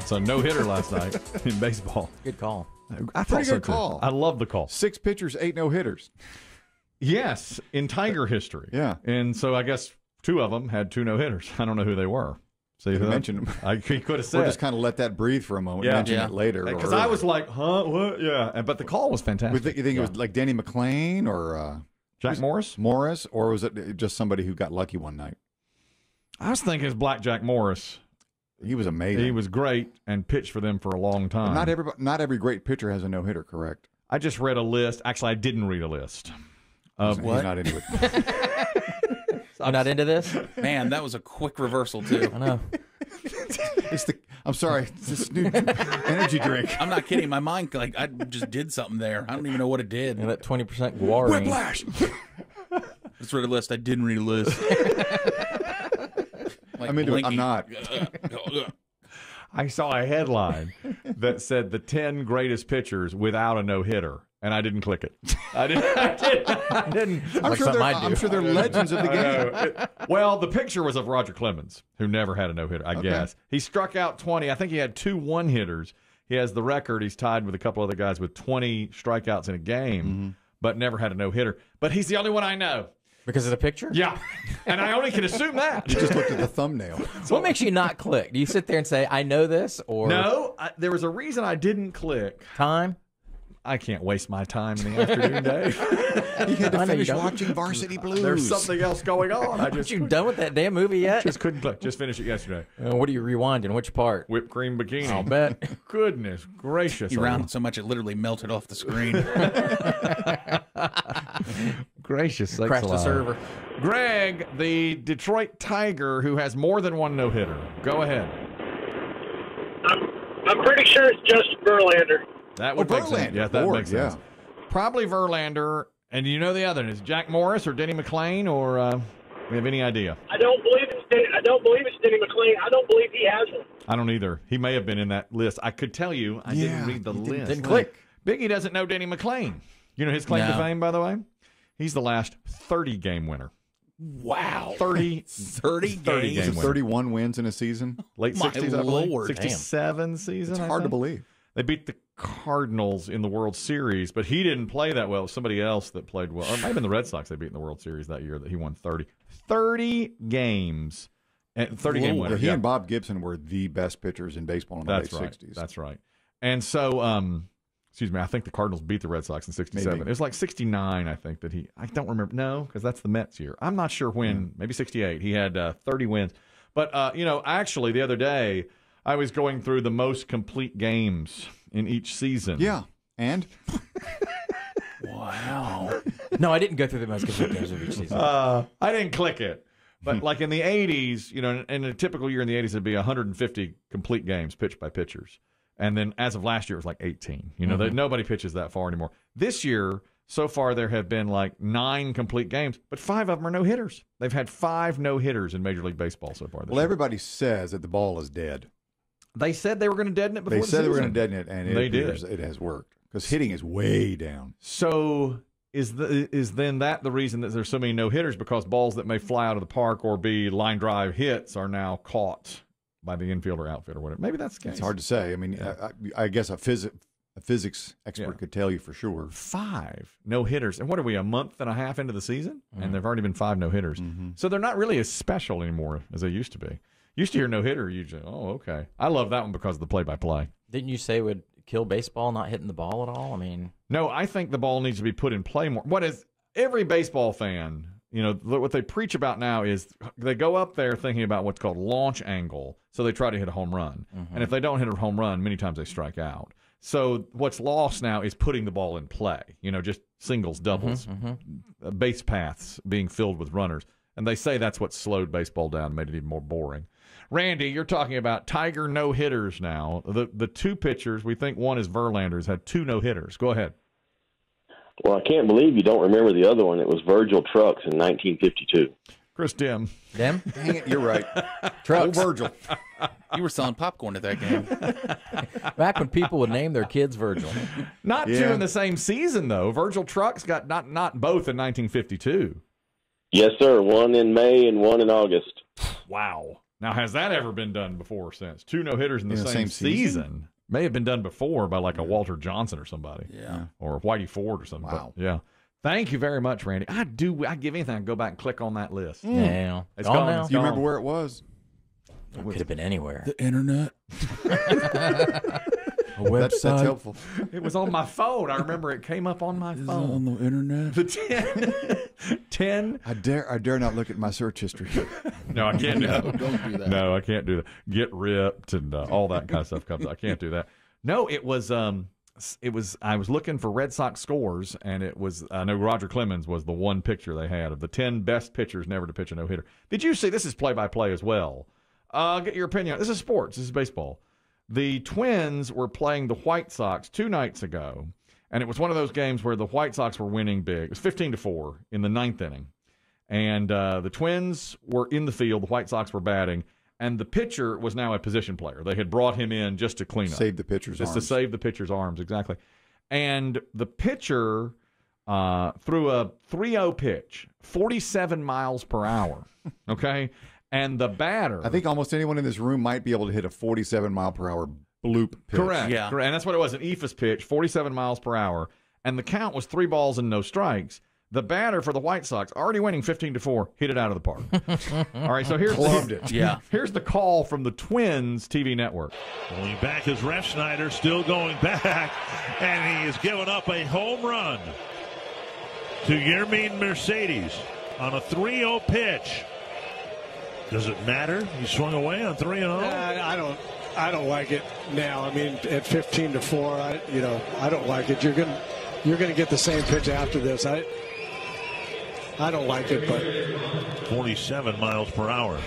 So no hitter last night in baseball. Good call. I thought Pretty so good too. call. I love the call. 6 pitchers, 8 no-hitters. Yes, in Tiger history. Yeah. And so I guess 2 of them had 2 no-hitters. I don't know who they were. So You mentioned them. He could have said. We'll just kind of let that breathe for a moment. Yeah. Mention it later. Because I was like, huh? What? Yeah. But the call was fantastic. You think it was like Danny McClain or Jack Morris? Morris, or was it just somebody who got lucky one night? I was thinking it's Black Jack Morris. He was amazing. He was great and pitched for them for a long time. Not every great pitcher has a no-hitter, correct? I just read a list. Actually, I didn't read a list. Of He's not into it. I'm not into this? Man, that was a quick reversal, too. I know. I'm sorry. It's this new energy drink. I'm not kidding. My mind, like, I just did something there. I don't even know what it did. And that 20% guarring. Whiplash. Just read a list. I didn't read a list. Like I'm into it. I'm blinking. not. I saw a headline that said the 10 greatest pitchers without a no-hitter, and I didn't click it. I didn't. I'm sure they're legends of the game. Well, the picture was of Roger Clemens, who never had a no-hitter, I guess. He struck out 20. I think he had 2 one-hitters. He has the record. He's tied with a couple other guys with 20 strikeouts in a game, but never had a no-hitter. But he's the only one I know. Because of the picture? Yeah. And I only can assume that. You just looked at the thumbnail. What makes you not click? Do you sit there and say, I know this? Or No, there was a reason I didn't click. Time? I can't waste my time in the afternoon, Dave. He had to I know you finish don't. watching Varsity Blues. There's something else going on. I Aren't just you done with that damn movie yet? just couldn't click. Just finished it yesterday. What are you rewinding? Which part? Whipped cream bikini. I'll bet. Goodness gracious. You rounded so much it literally melted off the screen. Gracious sakes Crashed the alive. server. Greg, the Detroit Tiger who has more than 1 no-hitter. Go ahead. I'm pretty sure it's Justin Verlander. That would make sense. Verlander. Yeah, that Lord, makes sense. Probably Verlander. And you know the other one. Is Jack Morris or Denny McClain, or we have any idea? I don't believe it's Denny McClain. I don't believe he has one. I don't either. He may have been in that list. I could tell you. I didn't read the list. Didn't click. Biggie doesn't know Denny McClain. You know his claim to No. fame, by the way? He's the last 30-game winner. Wow. 30 games. game Is it winner. 31 wins in a season? Late My 60s, I believe. Lord. 67 season, It's I hard to think. believe. They beat the Cardinals in the World Series, but he didn't play that well. It was somebody else that played well. Or maybe in the Red Sox they beat in the World Series that year that he won 30. 30 games. And 30-game winner. He Yeah. and Bob Gibson were the best pitchers in baseball in the That's late right. 60s. That's right. And so, excuse me, I think the Cardinals beat the Red Sox in 67. Maybe. It was like 69, I think, that I don't remember. No, because that's the Mets year. I'm not sure when. Maybe 68. He had 30 wins. But, actually, the other day, I was going through the most complete games in each season. Yeah. And? Wow. No, I didn't go through the most complete games of each season. I didn't click it. But like in the 80s, in a typical year in the 80s, it'd be 150 complete games pitched by pitchers. And then as of last year, it was like 18. Nobody pitches that far anymore. This year, so far, there have been like 9 complete games, but 5 of them are no-hitters. They've had 5 no-hitters in Major League Baseball so far this year. Everybody says that the ball is dead. They said they were going to deaden it before They the said they were season. going to deaden it, and They it did. appears it has worked. Because hitting is way down. So is then that the reason that there's so many no-hitters? Because balls that may fly out of the park or be line drive hits are now caught by the infield or outfield or whatever. Maybe that's the case. It's hard to say. I mean, I guess a physics expert could tell you for sure. 5 no-hitters. And what are we, a month and a half into the season? And there have already been 5 no-hitters. So they're not really as special anymore as they used to be. Used to hear no-hitter, you just, oh, okay. I love that one because of the play-by-play. Didn't you say it would kill baseball not hitting the ball at all? I mean, No, I think the ball needs to be put in play more. What is every baseball fan, what they preach about now is they go up there thinking about what's called launch angle, so they try to hit a home run. And if they don't hit a home run, many times they strike out. So what's lost now is putting the ball in play, just singles, doubles, base paths being filled with runners. And they say that's what slowed baseball down and made it even more boring. Randy, you're talking about Tiger no-hitters now. The 2 pitchers, we think one is Verlander, has had 2 no-hitters. Go ahead. Well, I can't believe you don't remember the other one. It was Virgil Trucks in 1952. Chris Demm. Demm? Dang it, you're right. Trucks. Old Virgil. You were selling popcorn at that game. Back when people would name their kids Virgil. Not 2 in the same season, though. Virgil Trucks got not both in 1952. Yes, sir. One in May and one in August. Wow. Now, has that ever been done before or since? 2 no-hitters in the same season? May have been done before by like a Walter Johnson or somebody. Yeah. Or Whitey Ford or something. Wow. But, yeah. Thank you very much, Randy. I give anything. I go back and click on that list. Yeah. It's Gone gone now. it's You gone. remember where it was? It could have been anywhere. The internet. That's helpful. It was on my phone. I remember it came up on my Is it phone. on the internet? The 10. I dare not look at my search history. No, I can't do No, that. don't do that. No, I can't do that. Get ripped and all that kind of stuff comes. I can't do that. No, it was. I was looking for Red Sox scores, and it was. I know Roger Clemens was the one picture they had of the 10 best pitchers never to pitch a no-hitter. Did you see? This is play-by-play as well. Get your opinion. This is sports. This is baseball. The Twins were playing the White Sox 2 nights ago, and it was one of those games where the White Sox were winning big. It was 15-4 in the 9th inning, and the Twins were in the field. The White Sox were batting, and the pitcher was now a position player. They had brought him in just to clean up. Save the pitcher's Just arms. to save the pitcher's arms, exactly. And the pitcher threw a 3-0 pitch, 47 miles per hour, okay? And the batter... I think almost anyone in this room might be able to hit a 47-mile-per-hour bloop pitch. Correct. Yeah. Correct. And that's what it was, an eephus pitch, 47 miles per hour. And the count was 3 balls and no strikes. The batter for the White Sox, already winning 15-4, hit it out of the park. All right, so here's Clubbed it. Yeah. Here's the call from the Twins TV network. Going back is Refsnyder, still going back, and he is giving up a home run to Yermin Mercedes on a 3-0 pitch. Does it matter? He swung away on 3-0. I don't like it now. I mean, at 15-4, I don't like it. You're gonna get the same pitch after this. I don't like it, but 47 miles per hour.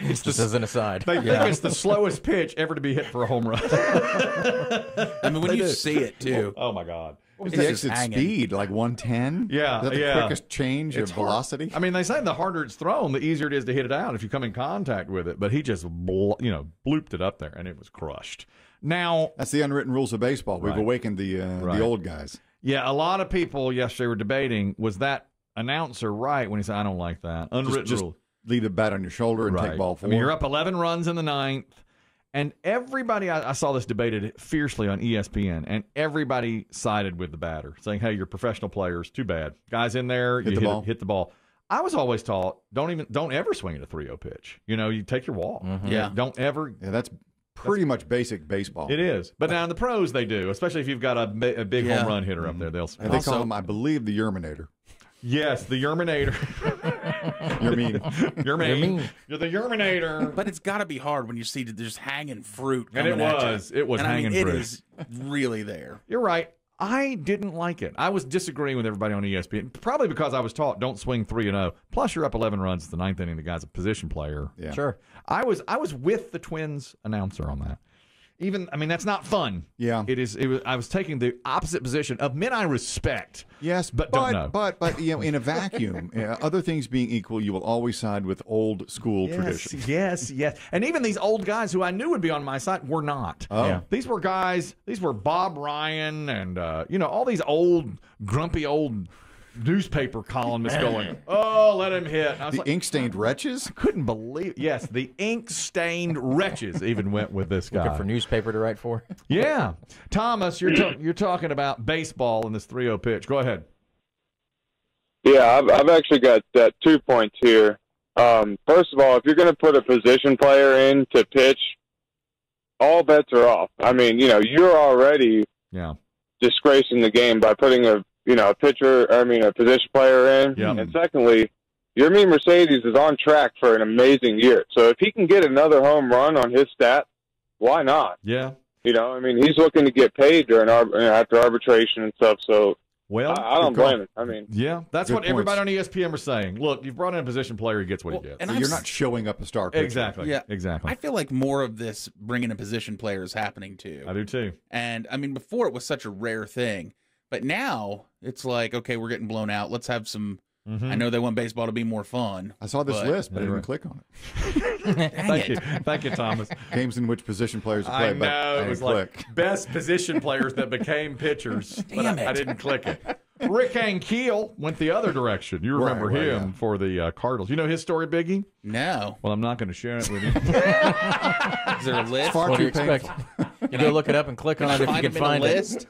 It's Just as an aside. They think it's the slowest pitch ever to be hit for a home run. I mean, when you see it, too. Oh, my God. What's It's the just exit hanging. speed? Like 110? Yeah, Is that the yeah. quickest change It's of hard. velocity? I mean, they say the harder it's thrown, the easier it is to hit it out if you come in contact with it. But he just, blooped it up there, and it was crushed. Now, That's the unwritten rules of baseball. We've Right. awakened the old guys. yeah, a lot of people yesterday were debating, was that announcer right when he said, I don't like that? Unwritten Just rule. leave the bat on your shoulder and Right. take ball I 4. mean, you're up 11 runs in the 9th. And everybody, I saw this debated fiercely on ESPN, and everybody sided with the batter, saying, hey, you're professional players, too bad. Guys in there, Hit you the ball. hit the ball. I was always taught, don't ever swing at a 3-0 pitch. You take your walk. Yeah. Don't ever. Yeah, that's pretty much basic baseball. It is. But now in the pros, they do, especially if you've got a big Yeah. home run hitter up there. They'll swing. And they call him, I believe, the Yerminator. Yes, the Yerminator. You're mean. You're mean. You're the Yerminator. But it's got to be hard when you see that there's hanging fruit. And it coming at you. was. It was and hanging I mean, fruit. It is really there. You're right. I didn't like it. I was disagreeing with everybody on ESPN, probably because I was taught don't swing 3-0. Plus, you're up 11 runs. It's the 9th inning. The guy's a position player. Yeah. Sure. I was with the Twins announcer on that. That's not fun. Yeah. It is. I was taking the opposite position of men I respect. Yes, but don't know. But in a vacuum, other things being equal, you will always side with old school tradition. Yes. And even these old guys who I knew would be on my side were not. Oh. Yeah. These were guys. These were Bob Ryan and all these old grumpy old newspaper columnists going, oh, let him hit. And I was The like, ink-stained wretches? couldn't believe. Yes, the ink-stained wretches even went with this guy. Looking for newspaper to write for. Yeah, Thomas, you're talking about baseball in this 3-0 pitch. Go ahead. Yeah, I've actually got 2 points here. First of all, if you're going to put a position player in to pitch, all bets are off. I mean, you're already disgracing the game by putting a position player in. Yeah. And secondly, Yermin Mercedes is on track for an amazing year. So if he can get another home run on his stat, why not? Yeah. He's looking to get paid during after arbitration and stuff. So Well, I don't blame him. I mean, yeah, that's Good what everybody points. on ESPN was saying. Look, you've brought in a position player, he gets what he gets. And So I've you're not showing up a star pitcher. Exactly. Yeah. Exactly. I feel like more of this bringing a position player is happening too. I do too. And I mean, before it was such a rare thing, but now it's like, okay, we're getting blown out. Let's have some. I know they want baseball to be more fun. I saw this but- list, but I didn't click on it. Thank you, Thomas. Games in which position players are I played, but I know it didn't was click. like best position players that became pitchers. But Damn I it. didn't click it. Rick Ankiel went the other direction. You remember Right, him for the Cardinals. You know his story, Biggie? No. Well, I'm not going to share it with you. Is there a list? Far What do too you expect? painful. You go look it up and click on it if you Find can him in a find it. list?